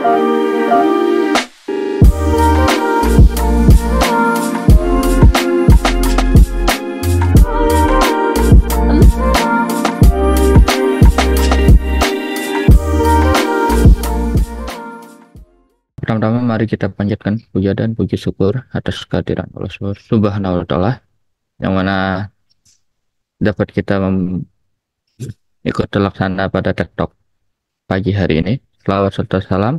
Pertama-tama mari kita panjatkan puja dan puji syukur atas kehadiran Allah Subhanahu wa Ta'ala yang mana dapat kita ikut terlaksana pada TikTok pagi hari ini. Selawat serta salam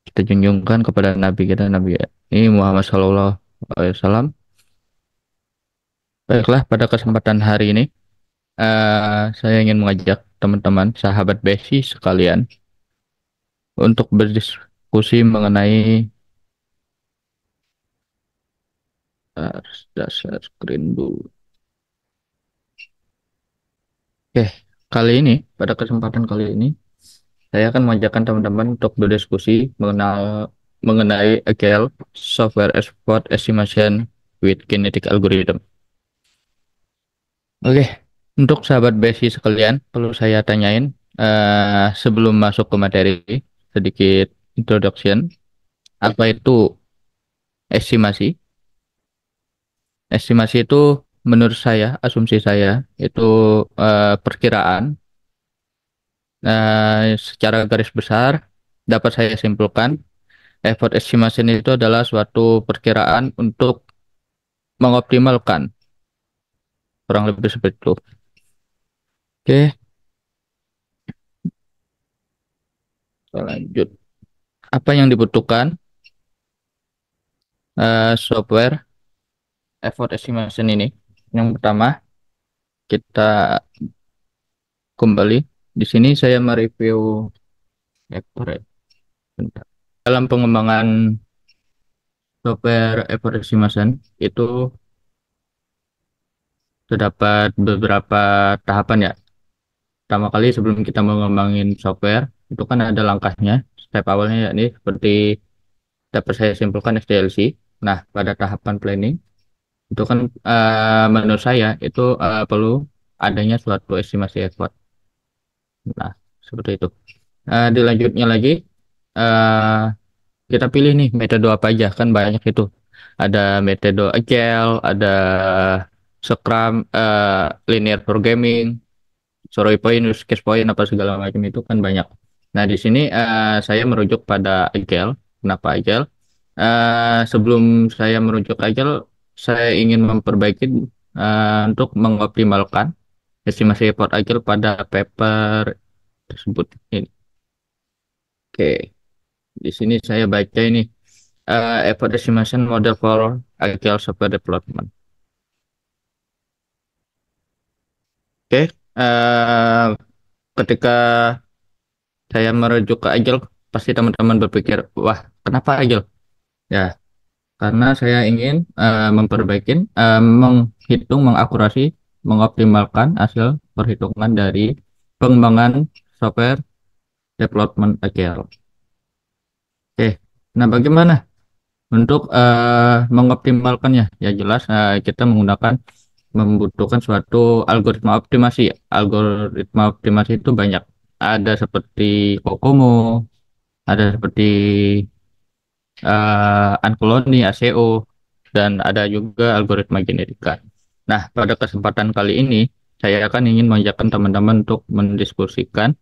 kita junjungkan kepada Nabi kita Nabi ini Muhammad Sallallahu Alaihi Wasallam. Baiklah, pada kesempatan hari ini saya ingin mengajak teman-teman sahabat Besi sekalian untuk berdiskusi mengenai dasar screen dulu. Oke, pada kesempatan kali ini saya akan mengajakkan teman-teman untuk berdiskusi mengenai AGL, Software Export Estimation with Kinetic Algorithm. Oke, untuk sahabat Besi sekalian, perlu saya tanyain sebelum masuk ke materi, sedikit introduction. Apa itu estimasi? Estimasi itu menurut saya, asumsi saya, itu perkiraan. Secara garis besar, dapat saya simpulkan, effort estimation itu adalah suatu perkiraan untuk mengoptimalkan, kurang lebih seperti itu. Oke, kita lanjut. Apa yang dibutuhkan software effort estimation ini? Yang pertama, kita kembali. Di sini saya mereview effort. Bentar. Dalam pengembangan software effort estimation itu terdapat beberapa tahapan ya. Pertama kali sebelum kita mengembangin software itu kan ada langkahnya. Step awalnya yakni seperti dapat saya simpulkan SDLC. Nah, pada tahapan planning itu kan menurut saya itu perlu adanya suatu estimasi effort. Nah, seperti itu. Dilanjutnya lagi eh, kita pilih nih metode apa aja, kan banyak itu. Ada metode Agile, ada Scrum, linear programming, story point, use case point, apa segala macam itu kan banyak. Nah, di sini saya merujuk pada Agile. Kenapa Agile? Sebelum saya merujuk Agile, saya ingin memperbaiki untuk mengoptimalkan estimasi effort Agile pada paper tersebut. Ini. Oke, di sini saya baca ini effort estimation model for Agile software development. Oke, ketika saya merujuk ke Agile, pasti teman-teman berpikir, wah, kenapa Agile? Ya, karena saya ingin memperbaiki, menghitung, mengakurasi, mengoptimalkan hasil perhitungan dari pengembangan software development Agile. Oke, nah bagaimana untuk mengoptimalkannya? Ya jelas kita membutuhkan suatu algoritma optimasi. Algoritma optimasi itu banyak. Ada seperti Kokomo, ada seperti Ancoloni, ACO, dan ada juga algoritma genetika. Nah, pada kesempatan kali ini, saya akan ingin mengajakkan teman-teman untuk mendiskusikan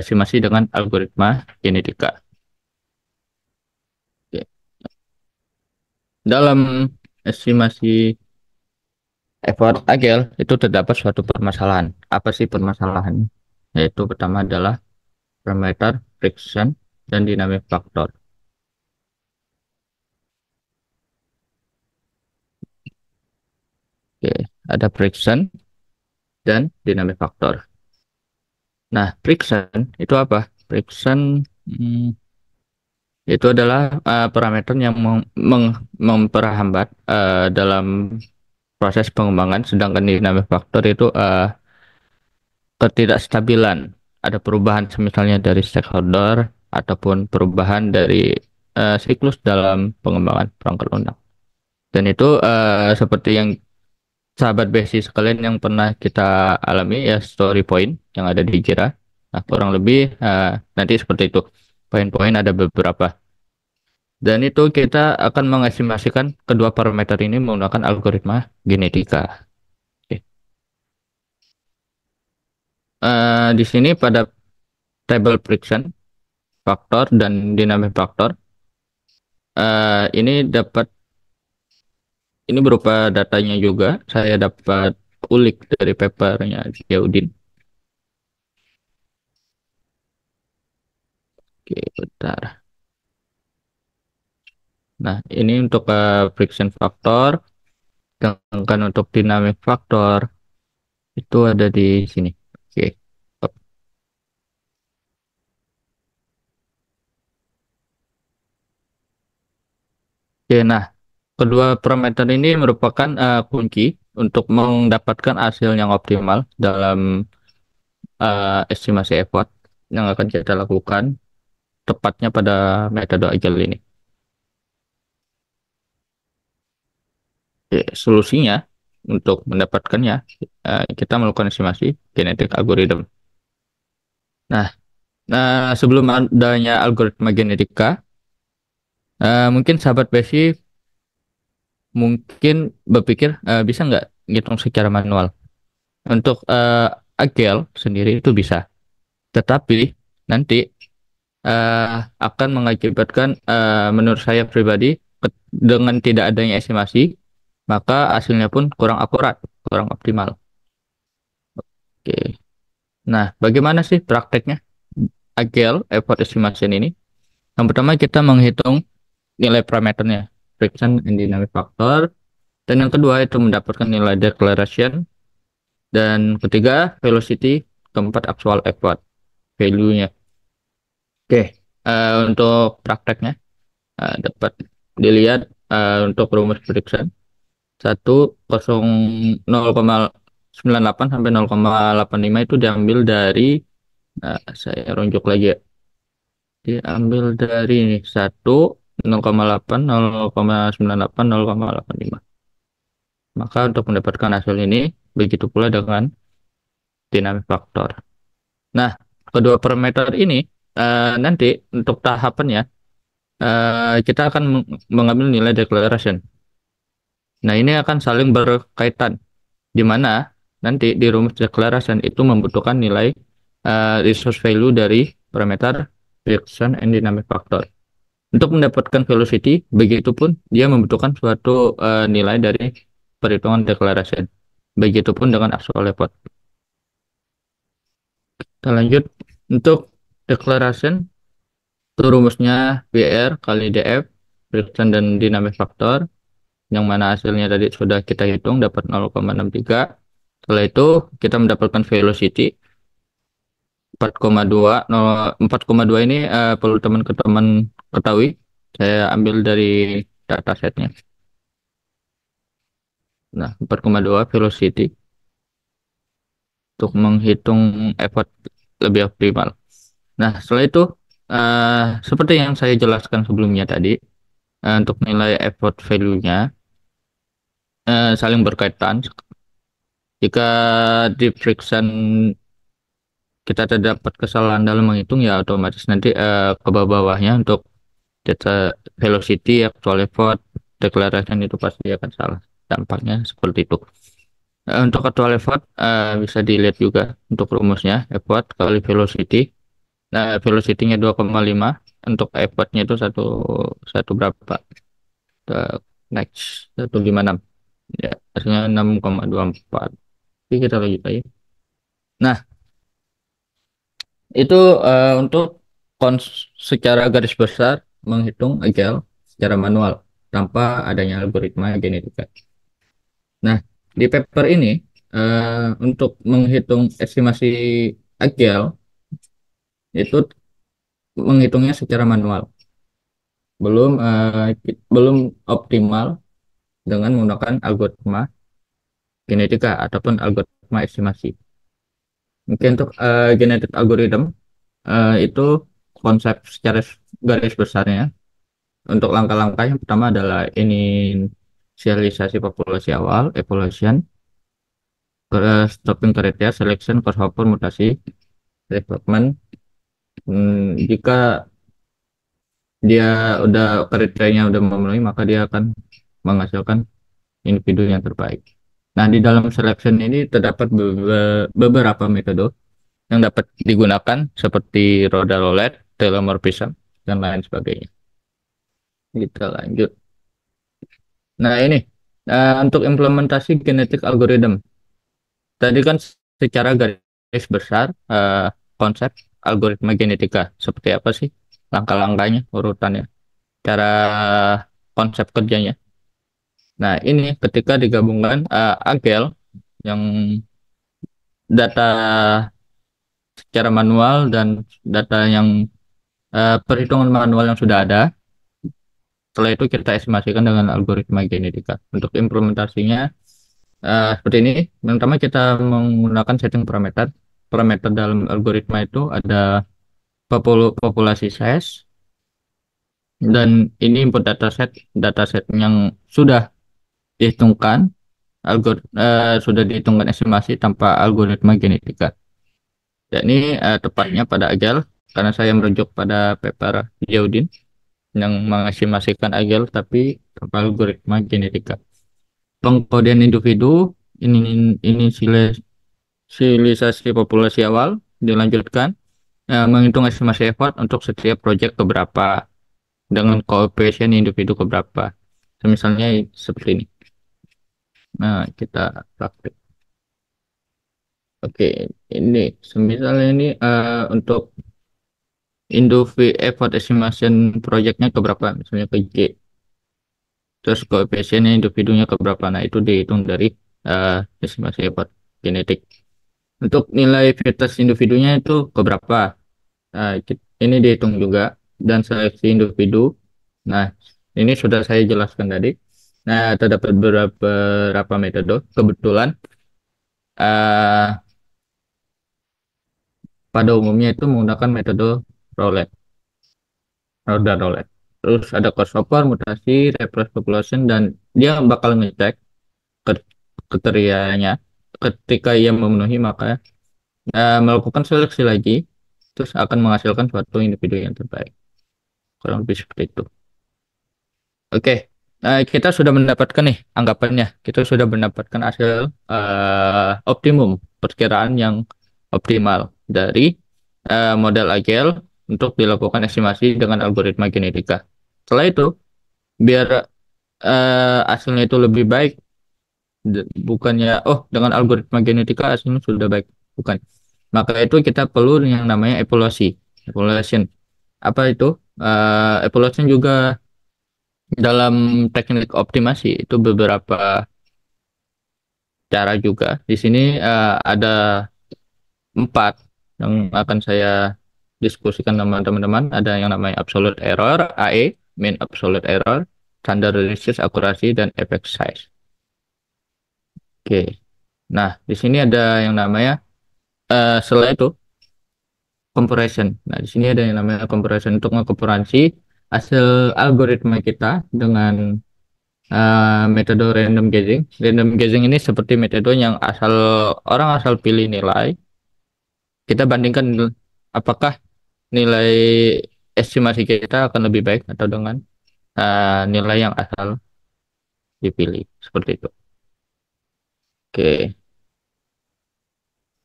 estimasi dengan algoritma genetika. Oke. Dalam estimasi effort Agile itu terdapat suatu permasalahan. Apa sih permasalahannya? Yaitu pertama adalah parameter, friction, dan dynamic factor. Oke, ada friction dan dynamic factor. Nah, friction itu apa? Friction itu adalah parameter yang memperhambat dalam proses pengembangan, sedangkan dynamic factor itu ketidakstabilan. Ada perubahan misalnya dari stakeholder ataupun perubahan dari siklus dalam pengembangan perangkat lunak. Dan itu seperti yang sahabat basic sekalian yang pernah kita alami ya story point yang ada di Jira. Nah, kurang lebih nanti seperti itu. Poin-poin ada beberapa. Dan itu kita akan mengestimasikan kedua parameter ini menggunakan algoritma genetika. Oke. Di sini pada table friction, faktor, dan dynamic faktor, ini dapat ini berupa datanya juga. Saya dapat ulik dari papernya Ziauddin. Oke, bentar. Nah, ini untuk friction factor, sedangkan untuk dynamic factor itu ada di sini. Oke. Oke, nah, kedua parameter ini merupakan kunci untuk mendapatkan hasil yang optimal dalam estimasi effort yang akan kita lakukan tepatnya pada metode Agile ini. Oke, solusinya untuk mendapatkannya, kita melakukan estimasi genetik algorithm. Nah, sebelum adanya algoritma genetika, mungkin sahabat Besi mungkin berpikir bisa nggak ngitung secara manual. Untuk Agile sendiri itu bisa, tetapi nanti eh, akan mengakibatkan, menurut saya pribadi, dengan tidak adanya estimasi, maka hasilnya pun kurang akurat, kurang optimal. Oke. Nah, bagaimana sih prakteknya Agile effort estimation ini? Yang pertama kita menghitung nilai parameternya, friction and dynamic factor, dan yang kedua itu mendapatkan nilai declaration, dan ketiga velocity, keempat actual effort, value-nya. Oke, untuk prakteknya dapat dilihat untuk rumus friction 0,98 sampai 0,85 itu diambil dari, saya runjuk lagi ya, diambil dari ini 1, 0,8, 0,98, 0,85. Maka untuk mendapatkan hasil ini begitu pula dengan dynamic factor. Nah, kedua parameter ini nanti untuk tahapannya kita akan mengambil nilai declaration. Nah, ini akan saling berkaitan, di mana nanti di rumus declaration itu membutuhkan nilai resource value dari parameter friction and dynamic factor. Untuk mendapatkan velocity, begitupun dia membutuhkan suatu nilai dari perhitungan declaration. Begitupun dengan actual effort. Kita lanjut untuk declaration, itu rumusnya PR kali DF, friction dan dynamic factor, yang mana hasilnya tadi sudah kita hitung dapat 0,63. Setelah itu kita mendapatkan velocity 4,2. 4,2 ini perlu teman-teman ketahui. Saya ambil dari datasetnya. Nah, 4,2 velocity untuk menghitung effort lebih optimal. Nah, setelah itu seperti yang saya jelaskan sebelumnya tadi, untuk nilai effort value-nya saling berkaitan. Jika di friction kita terdapat kesalahan dalam menghitung, ya otomatis nanti ke bawah-bawahnya untuk data velocity, actual effort, declaration itu pasti akan salah. Dampaknya seperti itu. Untuk actual effort bisa dilihat juga untuk rumusnya effort kali velocity. Nah, velocity-nya 2,5, untuk effortnya itu satu satu berapa? Eh, Next 156. Ya, hasilnya 6,24. Oke, kita lanjut lagi. Nah, itu untuk secara garis besar menghitung agile secara manual tanpa adanya algoritma genetika. Nah, di paper ini untuk menghitung estimasi agile itu menghitungnya secara manual, belum optimal dengan menggunakan algoritma genetika ataupun algoritma estimasi. Mungkin untuk genetik algorithm itu konsep secara garis besarnya. Untuk langkah-langkah yang pertama adalah inisialisasi populasi awal, evaluation, stopping kriteria, selection, crossover, mutasi, development. Jika dia udah kriterianya udah memenuhi, maka dia akan menghasilkan individu yang terbaik. Nah, di dalam selection ini terdapat beberapa metode yang dapat digunakan seperti roda roulette, telomorphism, dan lain sebagainya. Kita lanjut. Nah, ini untuk implementasi genetik algoritma. Tadi kan secara garis besar konsep algoritma genetika seperti apa sih langkah-langkahnya, urutannya, cara konsep kerjanya. Nah, ini ketika digabungkan Agile yang data secara manual dan data yang perhitungan manual yang sudah ada. Setelah itu kita estimasikan dengan algoritma genetika. Untuk implementasinya seperti ini. Yang pertama kita menggunakan setting parameter. Parameter dalam algoritma itu ada populasi size dan ini input dataset, dataset yang sudah dihitungkan, sudah dihitungkan estimasi tanpa algoritma genetika. Dan ini tepatnya pada Agile karena saya merujuk pada paper Yaudin yang mengestimasikan Agile tapi tanpa algoritma genetika. Pengkodian individu, ini inisialisasi populasi awal dilanjutkan, menghitung estimasi effort untuk setiap proyek keberapa dengan koefisien individu keberapa. Misalnya seperti ini. Nah, kita praktik. Oke, ini misalnya ini untuk effort estimation proyeknya keberapa, misalnya ke J. Terus koefisiennya individunya keberapa. Nah, itu dihitung dari estimasi effort genetik. Untuk nilai fitness individunya itu keberapa. Ini dihitung juga dan seleksi individu. Nah, ini sudah saya jelaskan tadi. Nah, terdapat beberapa metode. Kebetulan eh, pada umumnya itu menggunakan metode roulette, roda roulette. Terus ada crossover, mutasi, reverse population, dan dia bakal ngecek kriterianya. Ketika ia memenuhi, maka melakukan seleksi lagi, terus akan menghasilkan suatu individu yang terbaik. Kurang lebih seperti itu. Oke, kita sudah mendapatkan nih anggapannya. Kita sudah mendapatkan hasil optimum, perkiraan yang optimal dari model Agile untuk dilakukan estimasi dengan algoritma genetika. Setelah itu, biar hasilnya itu lebih baik, bukannya dengan algoritma genetika hasilnya sudah baik, bukan. Maka itu kita perlu yang namanya evaluasi, evaluation. Apa itu? Evaluation juga dalam teknik optimasi itu beberapa cara juga. Di sini ada 4 yang akan saya diskusikan sama teman-teman. Ada yang namanya absolute error, AE, mean absolute error, standard deviation, akurasi, dan effect size. Oke. Nah, di sini ada yang namanya setelah itu comparison. Nah, di sini ada yang namanya comparison untuk mengkomparasi hasil algoritma kita dengan metode random guessing. Random guessing ini seperti metode yang orang asal pilih nilai. Kita bandingkan apakah nilai estimasi kita akan lebih baik atau dengan nilai yang asal dipilih. Seperti itu. Oke.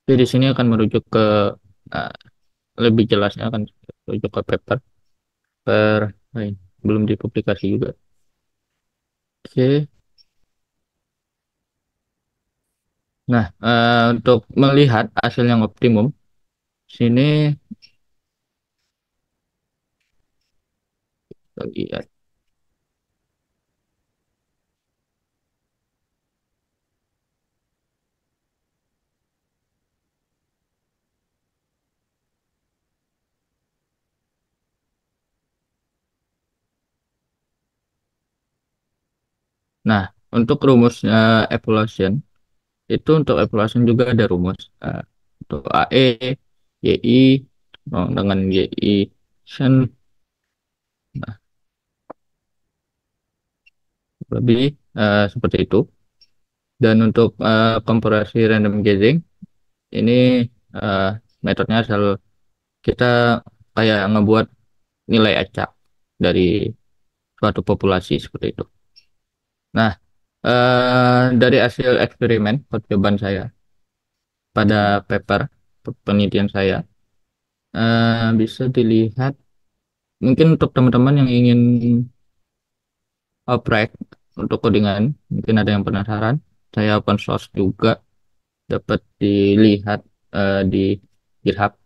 Jadi di sini akan merujuk ke uh, lebih jelasnya akan merujuk ke paper per belum dipublikasi juga. Oke. Nah, untuk melihat hasil yang optimum, sini kita lihat. Nah, untuk rumus evaluation, itu untuk evaluation juga ada rumus. Untuk AE, YI, dengan YI, Shen, nah, lebih seperti itu. Dan untuk komparasi random guessing, ini uh, metodenya asal kita kayak ngebuat nilai acak. dari suatu populasi seperti itu. Nah, dari hasil eksperimen percobaan saya pada paper penelitian saya, bisa dilihat mungkin untuk teman-teman yang ingin oprek untuk codingan, mungkin ada yang penasaran, saya open source juga, dapat dilihat di GitHub.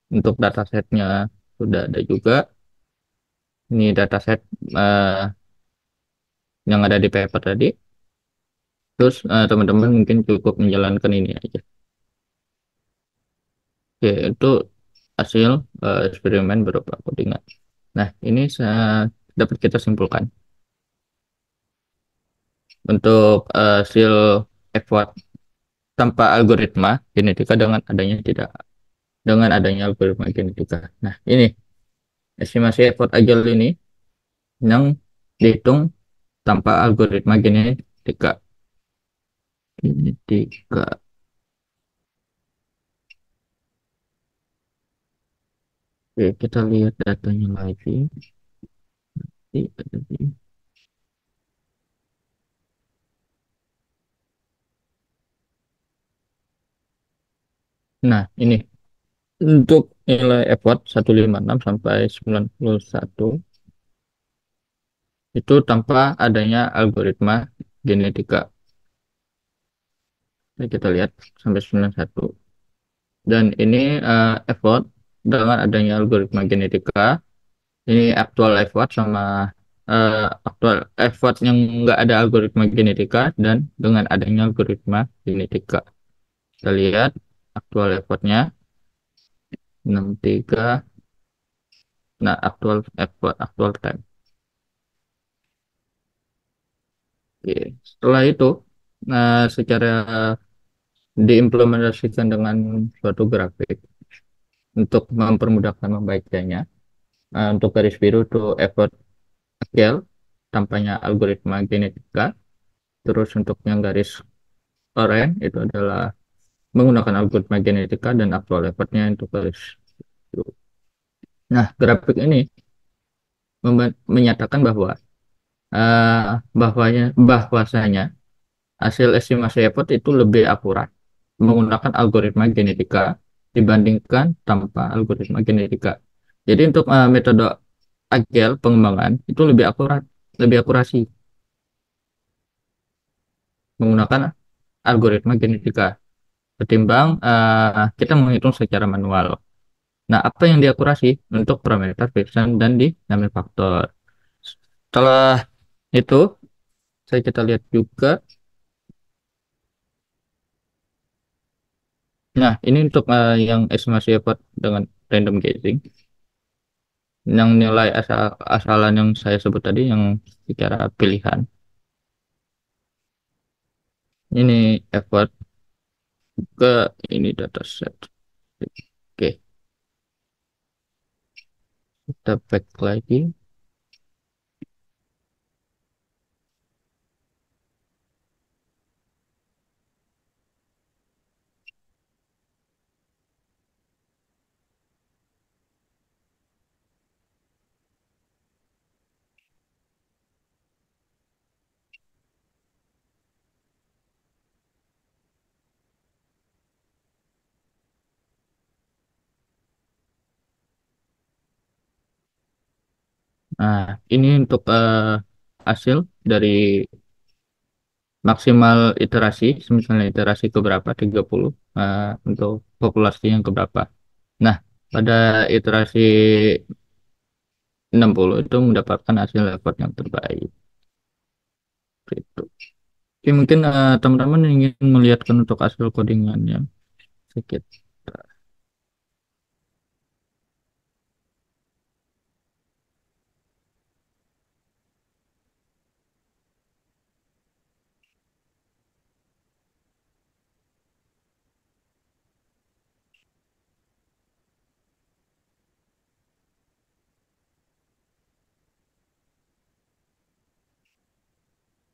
Untuk datasetnya sudah ada juga. Ini dataset eh, yang ada di paper tadi. Terus teman-teman mungkin cukup menjalankan ini aja. Oke, itu hasil eksperimen berupa codingan. Nah, ini dapat kita simpulkan untuk hasil effort tanpa algoritma genetika dengan adanya algoritma genetika. Nah, ini estimasi effort agile ini yang dihitung tanpa algoritma genetika. Genetika. Oke, kita lihat datanya lagi. Nah, ini untuk nilai effort 156 sampai 91 itu tanpa adanya algoritma genetika. Nah, kita lihat sampai 91. Dan ini effort dengan adanya algoritma genetika. Ini aktual effort sama aktual effort yang nggak ada algoritma genetika dan dengan adanya algoritma genetika. Kita lihat aktual effortnya 63. Nah, aktual effort, aktual time. Oke. Setelah itu, nah, secara diimplementasikan dengan suatu grafik untuk mempermudahkan membacanya. Untuk garis biru itu effort scale tampaknya algoritma genetika. Terus untuk yang garis oranye itu adalah menggunakan algoritma genetika dan aktual effortnya untuk garis biru. Nah, grafik ini menyatakan bahwasanya hasil estimasi effort itu lebih akurat menggunakan algoritma genetika dibandingkan tanpa algoritma genetika. Jadi untuk metode agile pengembangan itu lebih akurasi menggunakan algoritma genetika ketimbang kita menghitung secara manual. Nah, apa yang diakurasi untuk parameter Pearson dan dinamik faktor. Setelah itu, saya kita lihat juga. Nah, ini untuk yang estimasi effort dengan random guessing. Yang nilai asalan yang saya sebut tadi, yang secara pilihan. Ini effort ke ini dataset. Oke, kita back lagi. Nah, ini untuk hasil dari maksimal iterasi, misalnya iterasi keberapa, 30 untuk populasi yang keberapa. Nah, pada iterasi 60 itu mendapatkan hasil effort yang terbaik. Gitu. Oke, mungkin teman-teman ingin melihatkan untuk hasil codingannya sedikit.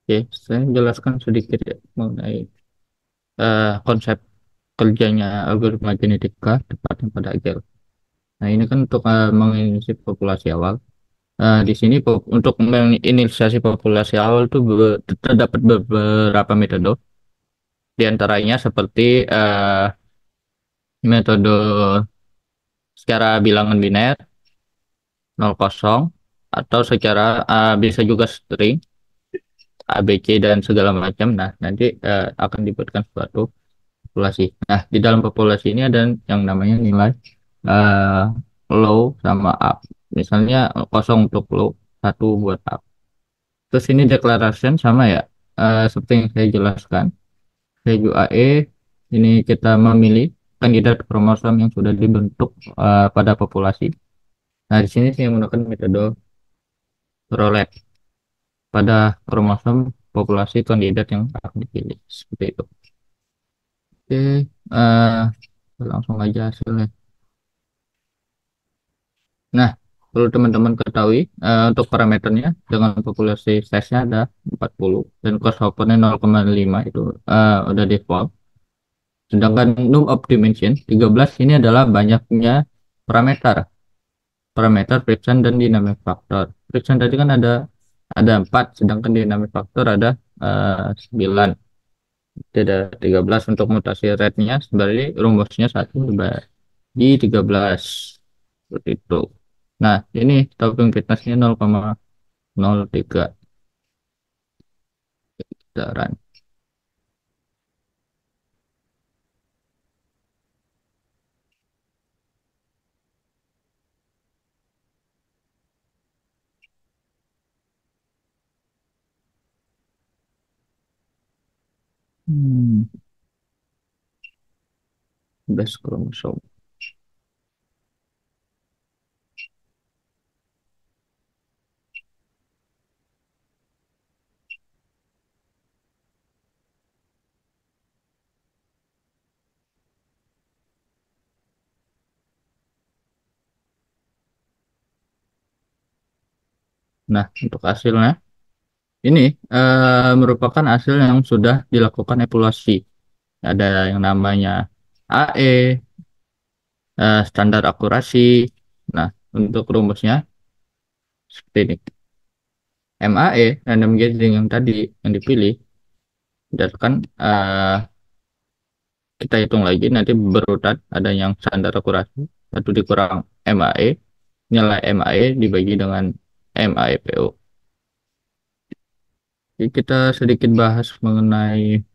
Oke, saya jelaskan sedikit ya mengenai konsep kerjanya algoritma genetika tepatnya pada agile. Nah, ini kan untuk menginisi populasi awal. Di sini untuk menginisiasi populasi awal tuh terdapat beberapa metode. Di antaranya seperti metode secara bilangan biner 0 0, atau secara bisa juga string A, B, C dan segala macam. Nah, nanti akan dibuatkan suatu populasi. Nah, di dalam populasi ini ada yang namanya nilai eh, low sama up. Misalnya 0 untuk low, 1 buat up. Terus ini declaration sama ya, seperti yang saya jelaskan. Value AE, ini kita memilih kandidat kromosom yang sudah dibentuk pada populasi. Nah, di sini saya menggunakan metode roulette pada kromosom populasi kandidat yang akan dipilih. Seperti itu. Oke, langsung aja hasilnya. Nah, perlu teman-teman ketahui untuk parameternya dengan populasi size-nya ada 40 dan crossover-nya 0,5 itu udah default. Sedangkan num of dimension 13 ini adalah banyaknya parameter, parameter friction dan dynamic factor. Friction tadi kan ada 4, sedangkan dynamic factor ada 9. Jadi ada 13 untuk mutasi rate-nya, sebenarnya rumusnya 1 dibagi 13. Seperti itu. Nah, ini topping fitnessnya 0,03 sekitaran. Hmm, best chromosome. Nah, untuk hasilnya, ini merupakan hasil yang sudah dilakukan evaluasi. Ada yang namanya AE, standar akurasi. Nah, untuk rumusnya seperti ini. MAE, random gathering yang tadi yang dipilih, berdasarkan kita hitung lagi nanti berurutan, ada yang standar akurasi, 1 dikurang MAE, nilai MAE dibagi dengan MAEPO. Jadi kita sedikit bahas mengenai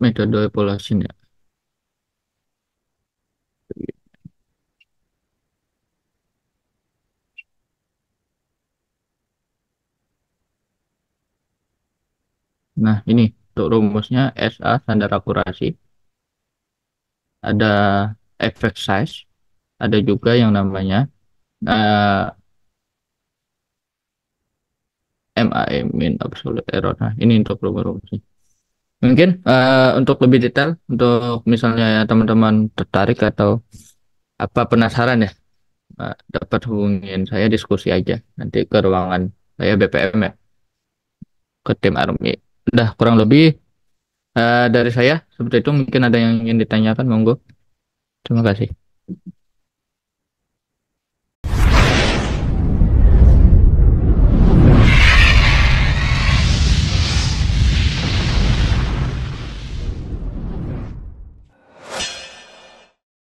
metode evaluasi ya. Nah, ini untuk rumusnya SA standar akurasi, ada effect size, ada juga yang namanya eh, MAE mean absolute error. Nah, ini untuk rumus-rumusnya. Mungkin untuk lebih detail, untuk misalnya ya, teman-teman tertarik atau apa penasaran ya, dapat hubungin saya diskusi aja nanti ke ruangan saya BPM ya, ke tim Army. Udah kurang lebih dari saya seperti itu. Mungkin ada yang ingin ditanyakan, monggo. Terima kasih.